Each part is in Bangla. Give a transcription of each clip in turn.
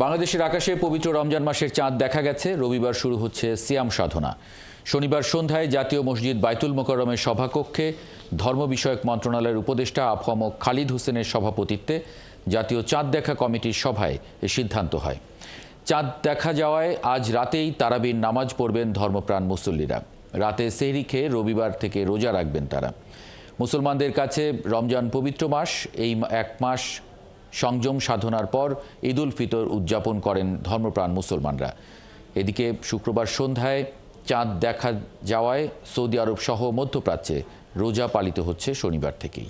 বাংলাদেশের আকাশে পবিত্র রমজান মাসের চাঁদ দেখা গেছে। রবিবার শুরু হচ্ছে সিয়াম সাধনা। শনিবার সন্ধ্যায় জাতীয় মসজিদ বাইতুল মোকাররমের সভাকক্ষে ধর্ম বিষয়ক মন্ত্রণালয়ের উপদেষ্টা আফম খালিদ হোসেনের সভাপতিত্বে জাতীয় চাঁদ দেখা কমিটির সভায় এ সিদ্ধান্ত হয়। চাঁদ দেখা যাওয়ায় আজ রাতেই তারাবির নামাজ পড়বেন ধর্মপ্রাণ মুসল্লিরা। রাতে সেহরি খেয়ে রবিবার থেকে রোজা রাখবেন তারা। মুসলমানদের কাছে রমজান পবিত্র মাস। এই এক মাস সংযম সাধনার পর ঈদ উল ফিতর উদযাপন করেন ধর্মপ্রাণ মুসলমানরা। এদিকে শুক্রবার সন্ধ্যায় চাঁদ দেখা যাওয়ায় সৌদি আরব সহ মধ্যপ্রাচ্যে রোজা পালিত হচ্ছে শনিবার থেকেই।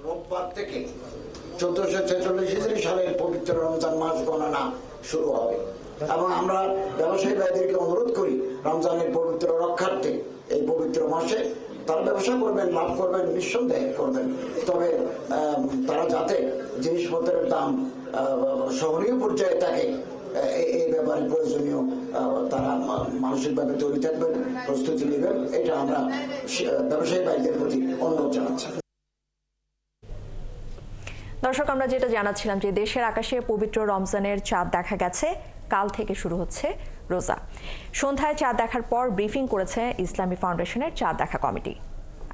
রোববার থেকে 1446 হিজরি সালের পবিত্র রমজান মাস গণনা শুরু হবে এবং আমরা ব্যবসায়ী ভাইদেরকে অনুরোধ করি রমজানের পবিত্র রক্ষার্থে এই পবিত্র মাসে তারা ব্যবসা করবেন, লাভ করবেন, নিঃসন্দেহে করবেন। তবে তারা যাতে জিনিসপত্রের দাম সহনীয় পর্যায়ে থাকে এই ব্যাপারে প্রয়োজনীয় তারা মানসিকভাবে তৈরি থাকবেন, প্রস্তুতি নেবেন। এটা আমরা ব্যবসায়ী ভাইদের প্রতি অনুরোধ জানাচ্ছি। দর্শক, আমরা যেটা জানাচ্ছিলাম যে দেশের আকাশে পবিত্র রমজানের চাঁদ দেখা গেছে। কাল থেকে শুরু হচ্ছে রোজা। সন্ধ্যায় চাঁদ দেখার পর ব্রিফিং করেছে ইসলামী ফাউন্ডেশনের চাঁদ দেখা কমিটি।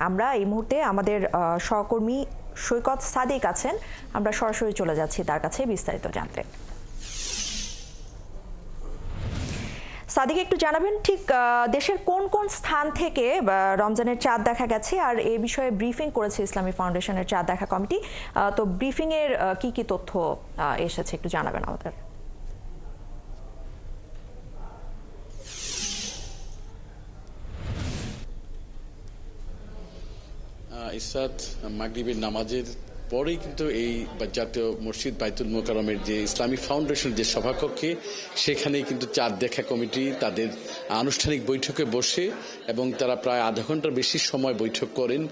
আমরা এই মুহূর্তে আমাদের সহকর্মী সৈকত সাদিক আছেন, আমরা সরাসরি চলে যাচ্ছি তার কাছে বিস্তারিত জানতে। সাদিক, একটু জানাবেন ঠিক দেশের কোন কোন স্থান থেকে রমজানের চাঁদ দেখা গেছে আর এ বিষয়ে ব্রিফিং করেছে ইসলামী ফাউন্ডেশনের চাঁদ দেখা কমিটি। তো ব্রিফিং এর কি কি তথ্য এসেছে একটু জানাবেন আমাদের। ইসাত মাগরিবের নামাজের পরেই কিন্তু এই জাতীয় মসজিদ বাইতুল মোকাররমের যে ইসলামিক ফাউন্ডেশন যে সভাকক্ষে সেখানেই কিন্তু চাঁদ দেখা কমিটি তাদের আনুষ্ঠানিক বৈঠকে বসে এবং তারা প্রায় আধা ঘন্টার বেশি সময় বৈঠক করেন।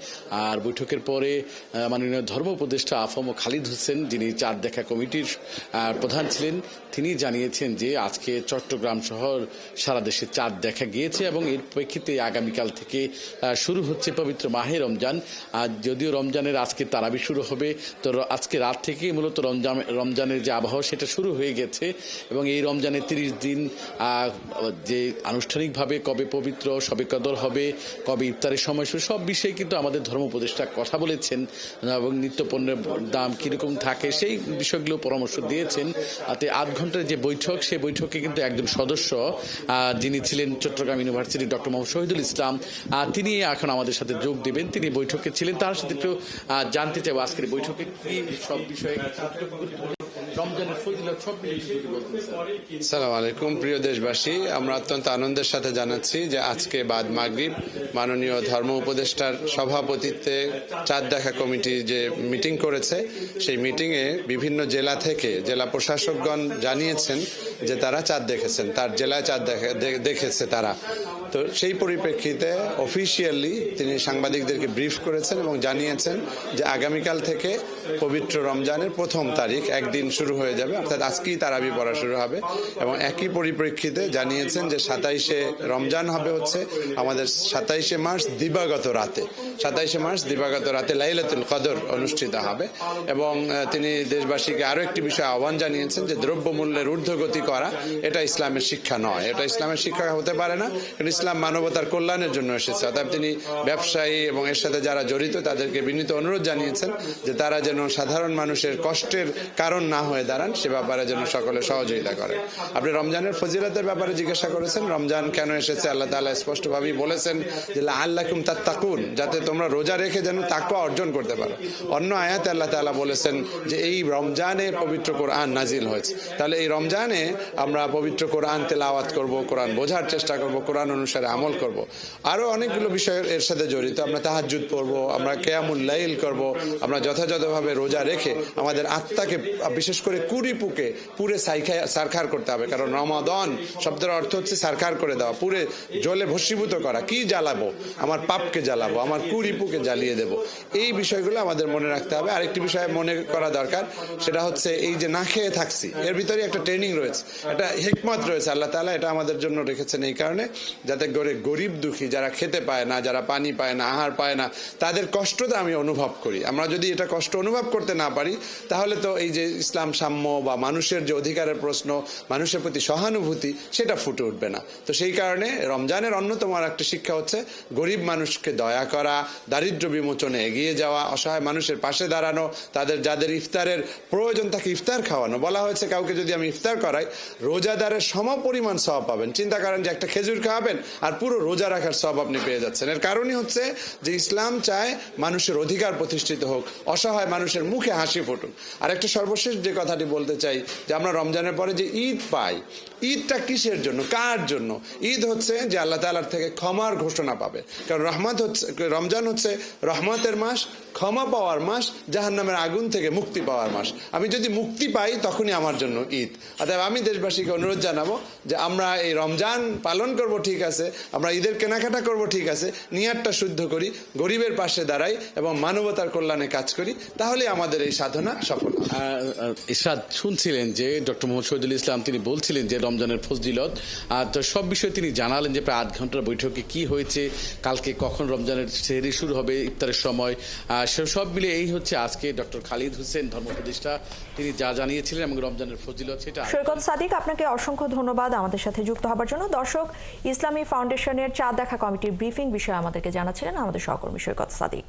আর বৈঠকের পরে মাননীয় ধর্ম উপদেষ্টা আফম খালিদ হোসেন, যিনি চাঁদ দেখা কমিটির প্রধান ছিলেন, তিনি জানিয়েছেন যে আজকে চট্টগ্রাম শহর সারা দেশে চাঁদ দেখা গিয়েছে এবং এর প্রেক্ষিতে আগামীকাল থেকে শুরু হচ্ছে পবিত্র মাহে রমজান। আর যদিও রমজানের আজকে তারাবি শুরু হবে, তো আজকে রাত থেকেই মূলত রমজানের যে আবহাওয়া সেটা শুরু হয়ে গেছে এবং এই রমজানের 30 দিন যে আনুষ্ঠানিকভাবে কবে পবিত্র শবে কদর হবে, কবে ইফতারের সময় শুরু, সব বিষয়ে কিন্তু আমাদের ধর্ম উপদেষ্টা কথা বলেছেন এবং নিত্য পণ্যের দাম কিরকম থাকে সেই বিষয়গুলো পরামর্শ দিয়েছেন। তাতে আধ ঘন্টার যে বৈঠক, সেই বৈঠকে কিন্তু একজন সদস্য যিনি ছিলেন চট্টগ্রাম ইউনিভার্সিটির ডক্টর মোহাম্মদ শহীদুল ইসলাম, তিনি এখন আমাদের সাথে যোগ দেবেন। তিনি বৈঠকে ছিলেন, তার সাথে একটু জানতে চাইব আজকের বৈঠকে কি সব বিষয়ে। আসসালামু আলাইকুম প্রিয় দেশবাসী, আমরা অত্যন্ত আনন্দের সাথে জানাচ্ছি যে আজকে বাদ মাগরিব মাননীয় ধর্ম উপদেষ্টার সভাপতিত্বে চাঁদ দেখা কমিটি যে মিটিং করেছে, সেই মিটিংয়ে বিভিন্ন জেলা থেকে জেলা প্রশাসকগণ জানিয়েছেন যে তারা চাঁদ দেখেছেন, তার জেলায় চাঁদ দেখেছে তারা। তো সেই পরিপ্রেক্ষিতে অফিসিয়ালি তিনি সাংবাদিকদেরকে ব্রিফ করেছেন এবং জানিয়েছেন যে আগামীকাল থেকে পবিত্র রমজানের প্রথম তারিখ একদিন শুরু হয়ে যাবে, অর্থাৎ আজকেই তারাবি পড়া শুরু হবে। এবং একই পরিপ্রেক্ষিতে জানিয়েছেন যে 27শে রমজান হবে হচ্ছে আমাদের 27শে মার্চ দিবাগত রাতে, 27শে মার্চ দিবাগত রাতে লাইলাতুল কদর অনুষ্ঠিত হবে। এবং তিনি দেশবাসীকে আরও একটি বিষয়ে আহ্বান জানিয়েছেন যে দ্রব্যমূল্যের ঊর্ধ্বগতি করা এটা ইসলামের শিক্ষা নয়, এটা ইসলামের শিক্ষা হতে পারে না, কারণ ইসলাম মানবতার কল্যাণের জন্য এসেছে। অর্থাৎ তিনি ব্যবসায়ী এবং এর সাথে যারা জড়িত তাদেরকে বিনীত অনুরোধ জানিয়েছেন যে তারা যেন সাধারণ মানুষের কষ্টের কারণ না হয়ে দাঁড়ান, সে ব্যাপারে যেন সকলে সহযোগিতা করেন। আপনি রমজানের ফজিলতের ব্যাপারে জিজ্ঞাসা করেছেন, রমজান কেন এসেছে, আল্লাহ তাআলা স্পষ্টভাবেই বলেছেন যে লাআল্লাকুম তাত্তাকুন, যাতে তোমরা রোজা রেখে যেন তাকওয়া অর্জন করতে পারো। অন্য আয়াতে আল্লাহ তাআলা বলেছেন যে এই রমজানে পবিত্র কোরআন নাজিল হয়েছে, তাহলে এই রমজানে আমরা পবিত্র কোরআন তেলাওয়াত করব, কোরআন বোঝার চেষ্টা করব, কোরআন অনুসারে আমল করব। আরো অনেকগুলো বিষয় এর সাথে জড়িত। আমরা তাহাজ্জুদ পড়ব, আমরা কিয়ামুল লাইল করব, আমরা যথাযথভাবে ভাবে রোজা রেখে আমাদের আত্মাকে বিশেষ করে কুড়িপুকে পুরে সারখার করতে হবে। কারণ রমাদান শব্দের অর্থ হচ্ছে সারখার করে দেওয়া, পুরে জ্বলে ভস্মীভূত করা। কি জ্বালাবো? আমার পাপকে জ্বালাবো, আমার কুড়িপুকে জ্বালিয়ে দেব। এই বিষয়গুলো আমাদের মনে রাখতে হবে। আরেকটি বিষয় মনে করা দরকার, সেটা হচ্ছে এই যে না খেয়ে থাকছি, এর ভিতরে একটা ট্রেনিং রয়েছে, একটা হিকমত রয়েছে। আল্লাহ তাআলা এটা আমাদের জন্য রেখেছেন এই কারণে, যাতে করে গরিব দুঃখী যারা খেতে পায় না, যারা পানি পায় না, আহার পায় না, তাদের কষ্টটা আমি অনুভব করি। আমরা যদি এটা কষ্ট অনুভব করতে না পারি, তাহলে তো এই যে ইসলাম সাম্য বা মানুষের যে অধিকারের প্রশ্ন, মানুষের প্রতি সহানুভূতি, সেটা ফুটে উঠবে না। তো সেই কারণে রমজানের অন্যতম আর একটা শিক্ষা হচ্ছে গরিব মানুষকে দয়া করা, দারিদ্র্য বিমোচনে এগিয়ে যাওয়া, অসহায় মানুষের পাশে দাঁড়ানো, যাদের ইফতারের প্রয়োজন তাকে ইফতার খাওয়ানো। বলা হয়েছে কাউকে যদি আমি ইফতার করাই, রোজাদারের সমপরিমাণ সওয়াব পাবেন। চিন্তা করেন যে একটা খেজুর খাওয়াবেন আর পুরো রোজা রাখার সওয়াব আপনি পেয়ে যাচ্ছেন। এর কারণই হচ্ছে যে ইসলাম চায় মানুষের অধিকার প্রতিষ্ঠিত হোক, অসহায় মানুষের মুখে হাসি ফুটুক। আর একটা সর্বশেষ যে কথাটি বলতে চাই, যে আমরা রমজানের পরে যে ঈদ পাই, ঈদটা কিসের জন্য, কার জন্য? ঈদ হচ্ছে যে আল্লাহ তাআলার থেকে ক্ষমার ঘোষণা পাবে। কারণ রমজান হচ্ছে রহমতের মাস, ক্ষমা পাওয়ার মাস, জাহান্নামের আগুন থেকে মুক্তি পাওয়ার মাস। আমি যদি মুক্তি পাই তখনই আমার জন্য ঈদ। অতএব আমি দেশবাসীকে অনুরোধ জানাবো যে আমরা এই রমজান পালন করব, ঠিক আছে, আমরা ঈদের কেনাকাটা করব, ঠিক আছে, নিয়াতটা শুদ্ধ করি, গরিবের পাশে দাঁড়াই এবং মানবতার কল্যাণে কাজ করি, তাহলে আমাদের এই সাধনা সফল হবে। ইরশাদ, শুনছিলেন যে ডক্টর মোহাম্মদ শহীদুল ইসলাম তিনি বলছিলেন যে রমজানের ফজিলত, তো সব বিষয়ে তিনি জানালেন যে প্রায় 8 ঘন্টার বৈঠকে কি হয়েছে, কালকে কখন রমজানের সেহরি শুরু হবে, ইফতারের সময়, সব মিলে এই হচ্ছে আজকে ডক্টর খালিদ হোসেন ধর্ম উপদেষ্টা তিনি যা জানিয়েছিলেন এবং রমজানের ফজিলত সেটা। সৈকত সাদিক, আপনাকে অসংখ্য ধন্যবাদ আমাদের সাথে যুক্ত হবার জন্য। দর্শক, ইসলামী ফাউন্ডেশনের চাঁদ দেখা কমিটির ব্রিফিং বিষয়ে আমাদেরকে জানাচ্ছিলেন আমাদের সহকর্মী সৈকত সাদিক।